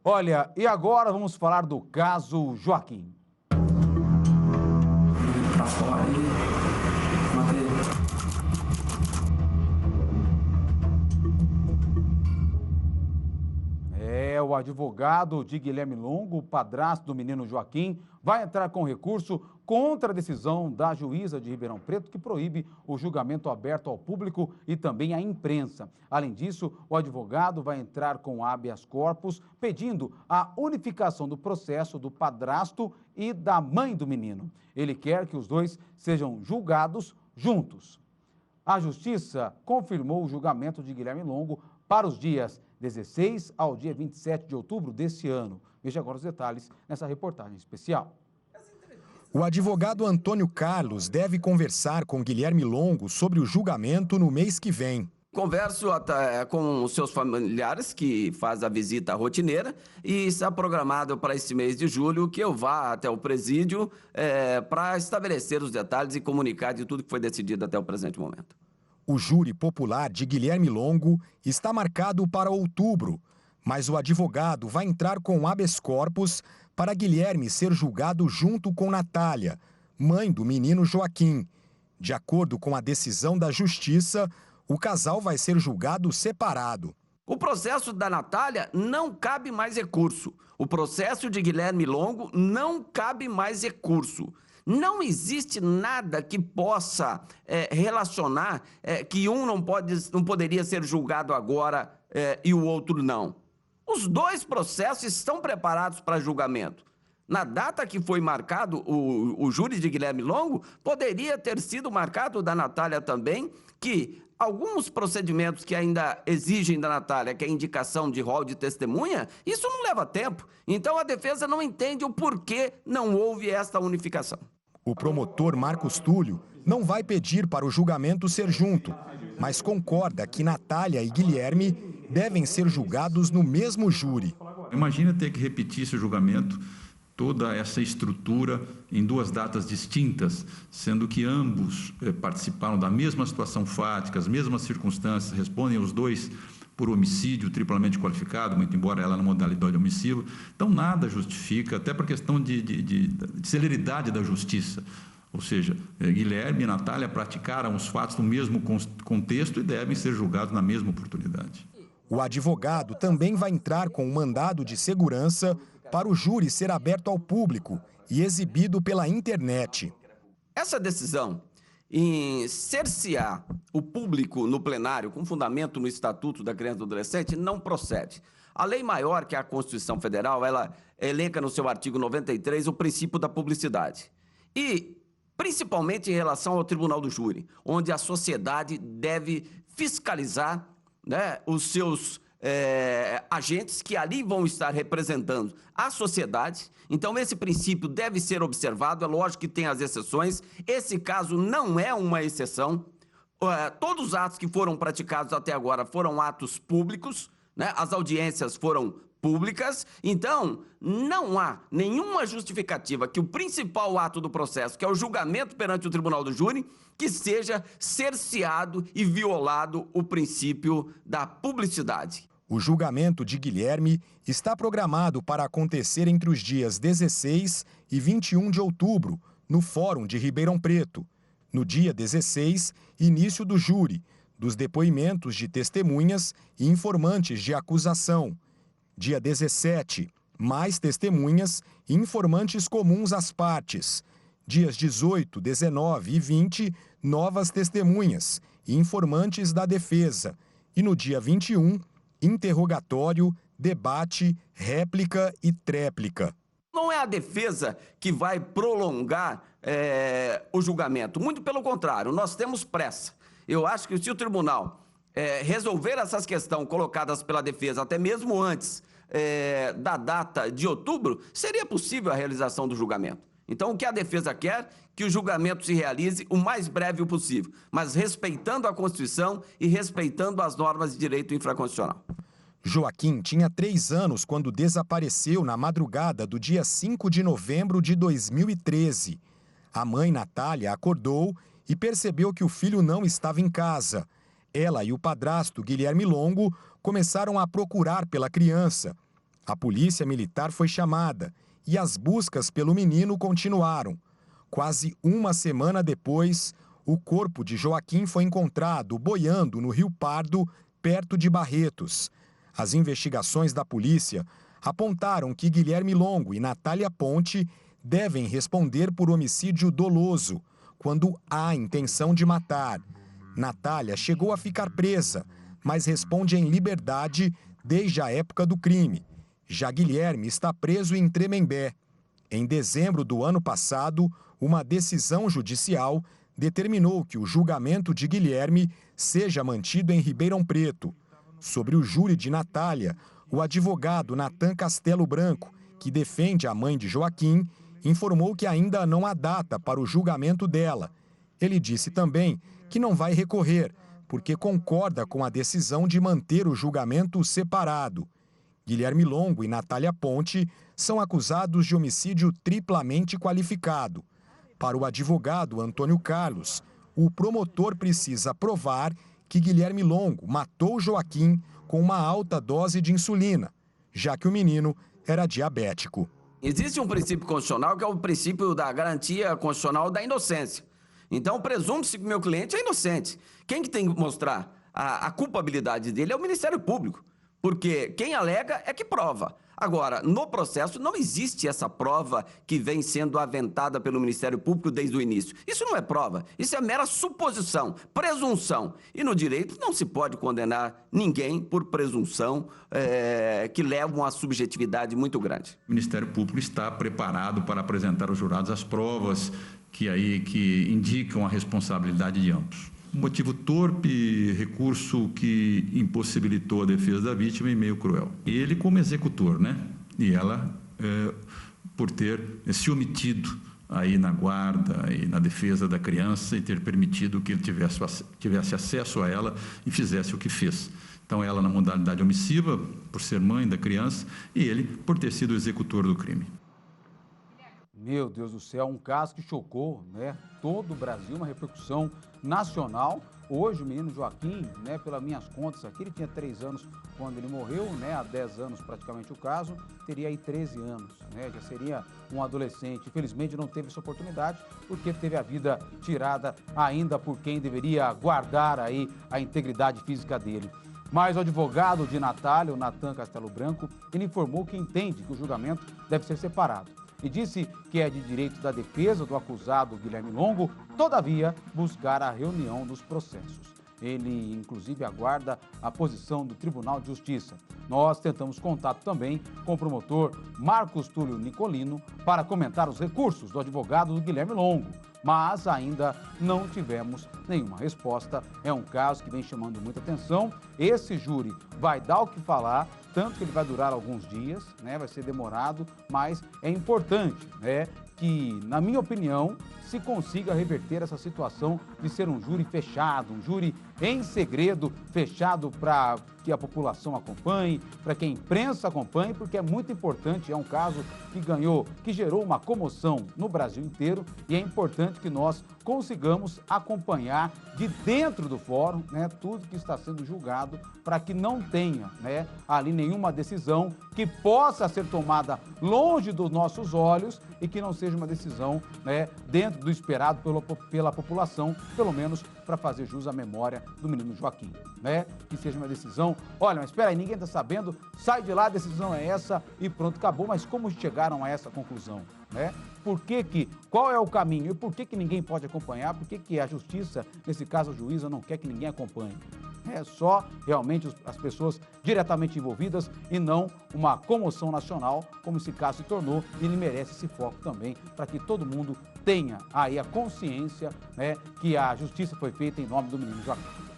Olha, e agora vamos falar do caso Joaquim. Pra fora aí, matei. O advogado de Guilherme Longo, o padrasto do menino Joaquim, vai entrar com recurso contra a decisão da juíza de Ribeirão Preto, que proíbe o julgamento aberto ao público e também à imprensa. Além disso, o advogado vai entrar com habeas corpus, pedindo a unificação do processo do padrasto e da mãe do menino. Ele quer que os dois sejam julgados juntos. A Justiça confirmou o julgamento de Guilherme Longo para os dias 16 ao dia 27 de outubro deste ano. Veja agora os detalhes nessa reportagem especial. O advogado Antônio Carlos deve conversar com Guilherme Longo sobre o julgamento no mês que vem. Converso até com os seus familiares, que faz a visita rotineira, e está programado para esse mês de julho que eu vá até o presídio para estabelecer os detalhes e comunicar de tudo que foi decidido até o presente momento. O júri popular de Guilherme Longo está marcado para outubro, mas o advogado vai entrar com habeas corpus para Guilherme ser julgado junto com Natália, mãe do menino Joaquim. De acordo com a decisão da Justiça, o casal vai ser julgado separado. O processo da Natália não cabe mais recurso. O processo de Guilherme Longo não cabe mais recurso. Não existe nada que possa relacionar que um não poderia ser julgado agora e o outro não. Os dois processos estão preparados para julgamento. Na data que foi marcado o júri de Guilherme Longo, poderia ter sido marcado o da Natália também, que alguns procedimentos que ainda exigem da Natália, que é a indicação de rol de testemunha, isso não leva tempo. Então a defesa não entende o porquê não houve esta unificação. O promotor Marcos Túlio não vai pedir para o julgamento ser junto, mas concorda que Natália e Guilherme devem ser julgados no mesmo júri. Imagina ter que repetir esse julgamento, toda essa estrutura em duas datas distintas, sendo que ambos participaram da mesma situação fática, as mesmas circunstâncias, respondem os dois por homicídio triplamente qualificado, muito embora ela na modalidade omissiva. Então, nada justifica, até por questão de celeridade da justiça. Ou seja, Guilherme e Natália praticaram os fatos no mesmo contexto e devem ser julgados na mesma oportunidade. O advogado também vai entrar com um mandado de segurança para o júri ser aberto ao público e exibido pela internet. Essa decisão em cercear o público no plenário, com fundamento no Estatuto da Criança e do Adolescente, não procede. A lei maior, que é a Constituição Federal, ela elenca no seu artigo 93 o princípio da publicidade. E, principalmente em relação ao Tribunal do Júri, onde a sociedade deve fiscalizar, né, os seus agentes que ali vão estar representando a sociedade. Então, esse princípio deve ser observado. É lógico que tem as exceções. Esse caso não é uma exceção. Todos os atos que foram praticados até agora foram atos públicos, né? As audiências foram públicas. Então, não há nenhuma justificativa que o principal ato do processo, que é o julgamento perante o Tribunal do Júri, que seja cerceado e violado o princípio da publicidade. O julgamento de Guilherme está programado para acontecer entre os dias 16 e 21 de outubro, no Fórum de Ribeirão Preto. No dia 16, início do júri, dos depoimentos de testemunhas e informantes de acusação. Dia 17, mais testemunhas e informantes comuns às partes. Dias 18, 19 e 20, novas testemunhas e informantes da defesa. E no dia 21, interrogatório, debate, réplica e tréplica. Não é a defesa que vai prolongar o julgamento. Muito pelo contrário, nós temos pressa. Eu acho que se o tribunal resolver essas questões colocadas pela defesa, até mesmo antes da data de outubro, seria possível a realização do julgamento. Então, o que a defesa quer? Que o julgamento se realize o mais breve possível, mas respeitando a Constituição e respeitando as normas de direito infraconstitucional. Joaquim tinha 3 anos quando desapareceu na madrugada do dia 5 de novembro de 2013. A mãe, Natália, acordou e percebeu que o filho não estava em casa. Ela e o padrasto, Guilherme Longo, começaram a procurar pela criança. A polícia militar foi chamada e as buscas pelo menino continuaram. Quase uma semana depois, o corpo de Joaquim foi encontrado boiando no Rio Pardo, perto de Barretos. As investigações da polícia apontaram que Guilherme Longo e Natália Ponte devem responder por homicídio doloso, quando há intenção de matar. Natália chegou a ficar presa, mas responde em liberdade desde a época do crime. Já Guilherme está preso em Tremembé. Em dezembro do ano passado, uma decisão judicial determinou que o julgamento de Guilherme seja mantido em Ribeirão Preto. Sobre o júri de Natália, o advogado Natan Castelo Branco, que defende a mãe de Joaquim, informou que ainda não há data para o julgamento dela. Ele disse também que não vai recorrer, porque concorda com a decisão de manter o julgamento separado. Guilherme Longo e Natália Ponte são acusados de homicídio triplamente qualificado. Para o advogado Antônio Carlos, o promotor precisa provar que Guilherme Longo matou Joaquim com uma alta dose de insulina, já que o menino era diabético. Existe um princípio constitucional que é o princípio da garantia constitucional da inocência. Então, presume-se que o meu cliente é inocente. Quem que tem que mostrar a culpabilidade dele é o Ministério Público, porque quem alega é que prova. Agora, no processo não existe essa prova que vem sendo aventada pelo Ministério Público desde o início. Isso não é prova, isso é mera suposição, presunção. E no direito não se pode condenar ninguém por presunção que leva a uma subjetividade muito grande. O Ministério Público está preparado para apresentar aos jurados as provas que indicam a responsabilidade de ambos. Motivo torpe, recurso que impossibilitou a defesa da vítima e meio cruel. Ele como executor, né? E ela por ter se omitido aí na guarda e na defesa da criança e ter permitido que ele tivesse acesso a ela e fizesse o que fez. Então ela na modalidade omissiva, por ser mãe da criança, e ele por ter sido o executor do crime. Meu Deus do céu, um caso que chocou, né, todo o Brasil, uma repercussão nacional. Hoje o menino Joaquim, né, pelas minhas contas aqui, ele tinha 3 anos quando ele morreu, né, há 10 anos praticamente o caso, teria aí 13 anos, né, já seria um adolescente. Infelizmente não teve essa oportunidade porque teve a vida tirada ainda por quem deveria guardar aí a integridade física dele. Mas o advogado de Natália, o Natan Castelo Branco, ele informou que entende que o julgamento deve ser separado. E disse que é de direito da defesa do acusado Guilherme Longo, todavia, buscar a reunião dos processos. Ele, inclusive, aguarda a posição do Tribunal de Justiça. Nós tentamos contato também com o promotor Marcos Túlio Nicolino para comentar os recursos do advogado do Guilherme Longo, mas ainda não tivemos nenhuma resposta. É um caso que vem chamando muita atenção. Esse júri vai dar o que falar, tanto que ele vai durar alguns dias, né? Vai ser demorado, mas é importante, né, que, na minha opinião, se consiga reverter essa situação de ser um júri fechado, um júri em segredo, fechado para que a população acompanhe, para que a imprensa acompanhe, porque é muito importante, é um caso que gerou uma comoção no Brasil inteiro e é importante que nós consigamos acompanhar de dentro do fórum, né, tudo que está sendo julgado, para que não tenha, né, ali nenhuma decisão que possa ser tomada longe dos nossos olhos e que não seja uma decisão, né, dentro do esperado pela população, pelo menos para fazer jus à memória do menino Joaquim, né? Que seja uma decisão, olha, mas espera aí, ninguém está sabendo, sai de lá, a decisão é essa e pronto, acabou. Mas como chegaram a essa conclusão, né? Qual é o caminho e por que ninguém pode acompanhar? Por que a justiça, nesse caso a juíza, não quer que ninguém acompanhe? É só realmente as pessoas diretamente envolvidas e não uma comoção nacional, como esse caso se tornou, e ele merece esse foco também, para que todo mundo tenha aí a consciência, né, que a justiça foi feita em nome do menino Joaquim.